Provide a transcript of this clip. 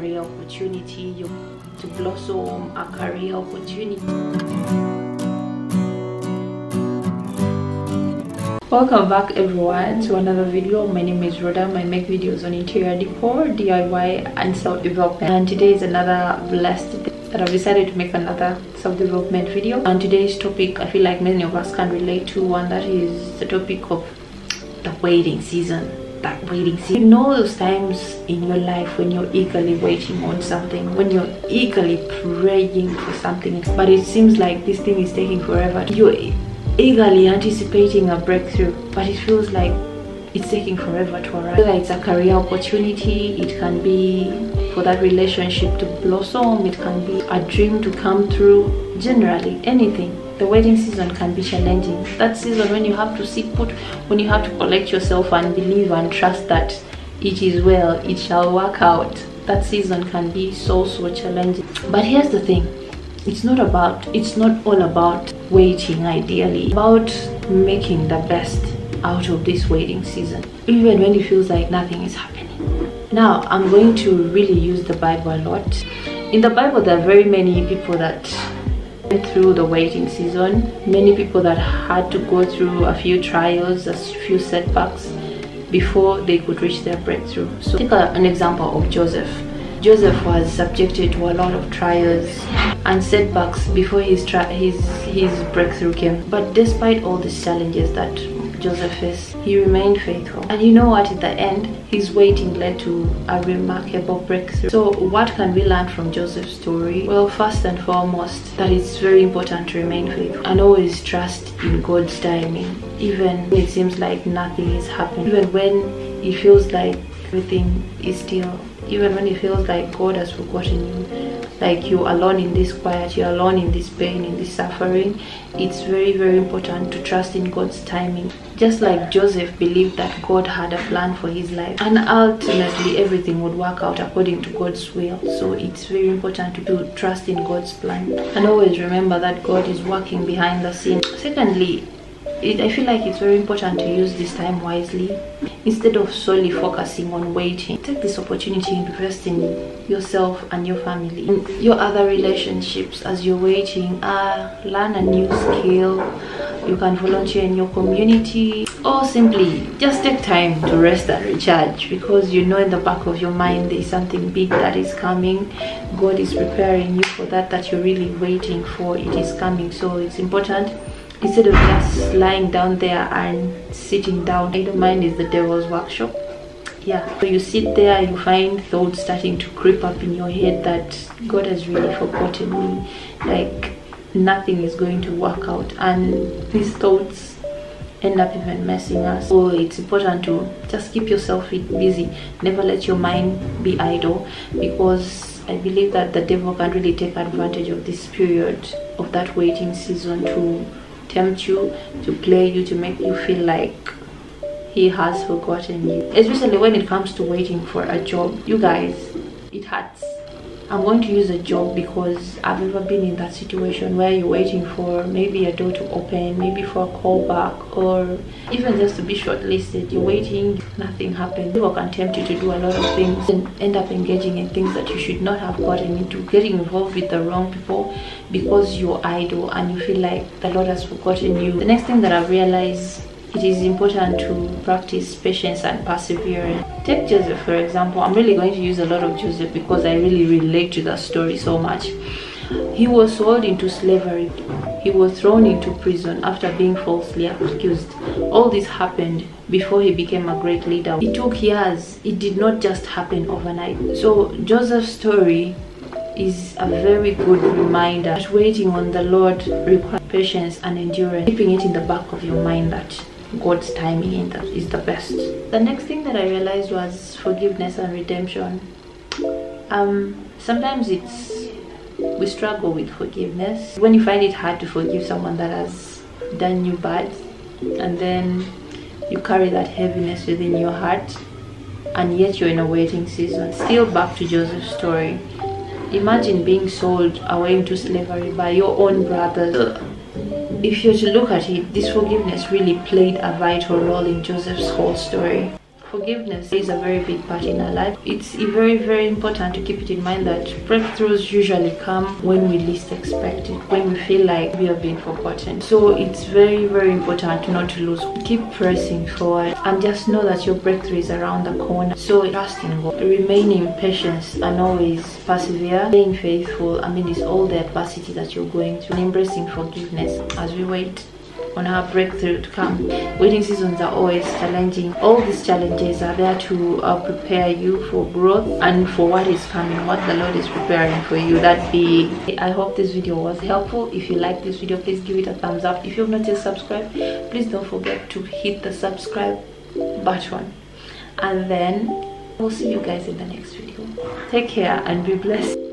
career opportunity, to blossom a career opportunity. Welcome back everyone to another video. My name is Rhoda. I make videos on interior decor, DIY and self-development, and today is another blessed day that I've decided to make another self-development video. And today's topic, I feel like many of us can relate to, and that is the topic of the waiting season. That waiting season. You know those times in your life when you're eagerly waiting on something, when you're eagerly praying for something, but it seems like this thing is taking forever. You're eagerly anticipating a breakthrough, but it feels like it's taking forever to arrive. Whether it's a career opportunity, it can be for that relationship to blossom, it can be a dream to come through, generally anything. The waiting season can be challenging. That season when you have to sit put, when you have to collect yourself and believe and trust that it is well, it shall work out. That season can be so challenging. But here's the thing, it's not all about waiting ideally. It's about making the best out of this waiting season, even when it feels like nothing is happening. Now I'm going to really use the Bible a lot. In the Bible there are very many people that went through the waiting season, many people that had to go through a few trials, a few setbacks before they could reach their breakthrough. So take an example of Joseph. Joseph was subjected to a lot of trials and setbacks before his breakthrough came. But despite all these challenges that Joseph faced, he remained faithful. And you know what? At the end, his waiting led to a remarkable breakthrough. So what can we learn from Joseph's story? Well, first and foremost, that it's very important to remain faithful and always trust in God's timing, even when it seems like nothing is happening, even when it feels like everything is still, even when it feels like God has forgotten you, like you're alone in this quiet, you're alone in this pain, in this suffering. It's very important to trust in God's timing. Just like Joseph believed that God had a plan for his life, and ultimately everything would work out according to God's will. So it's very important to trust in God's plan and always remember that God is working behind the scenes. Secondly, I feel like it's very important to use this time wisely. Instead of solely focusing on waiting, take this opportunity to invest in yourself and your family, in your other relationships as you're waiting. Learn a new skill. You can volunteer in your community, or simply just take time to rest and recharge, because you know in the back of your mind there's something big that is coming. God is preparing you for that you're really waiting for. It is coming. So it's important, instead of just lying down there and sitting down. Idle mind is the devil's workshop. Yeah, so you sit there, you find thoughts starting to creep up in your head that God has really forgotten me, like nothing is going to work out, and these thoughts end up even messing us. So it's important to just keep yourself busy. Never let your mind be idle, because I believe that the devil can really take advantage of this period of that waiting season to tempt you, to play you, to make you feel like he has forgotten you. Especially when it comes to waiting for a job. You guys, it hurts. I'm going to use a job because I've never been in that situation where you're waiting for maybe a door to open, maybe for a call back, or even just to be shortlisted. You're waiting, nothing happens. People can tempt you to do a lot of things and end up engaging in things that you should not have gotten into, getting involved with the wrong people because you're idle and you feel like the Lord has forgotten you. The next thing that I've realized, it is important to practice patience and perseverance. Take Joseph for example. I'm really going to use a lot of Joseph because I really relate to that story so much. He was sold into slavery. He was thrown into prison after being falsely accused. All this happened before he became a great leader. It took years. It did not just happen overnight. So Joseph's story is a very good reminder that waiting on the Lord requires patience and endurance, keeping it in the back of your mind that God's timing is the best. The next thing that I realized was forgiveness and redemption. Sometimes we struggle with forgiveness. When you find it hard to forgive someone that has done you bad, and then you carry that heaviness within your heart, and yet you're in a waiting season. Still back to Joseph's story. Imagine being sold away into slavery by your own brothers. If you're to look at it, this forgiveness really played a vital role in Joseph's whole story. forgiveness is a very big part in our life. It's very important to keep it in mind that breakthroughs usually come when we least expect it, when we feel like we have been forgotten. So it's very important not to lose. Keep pressing forward and just know that your breakthrough is around the corner. So trust in God, remain in patience and always persevere, staying faithful amidst all the adversity that you're going through, and embracing forgiveness as we wait on our breakthrough to come. Waiting seasons are always challenging. All these challenges are there to prepare you for growth and for what is coming, what the Lord is preparing for you. That big. I hope this video was helpful. If you like this video, please give it a thumbs up. If you have not yet subscribed, please don't forget to hit the subscribe button. And then we'll see you guys in the next video. Take care and be blessed.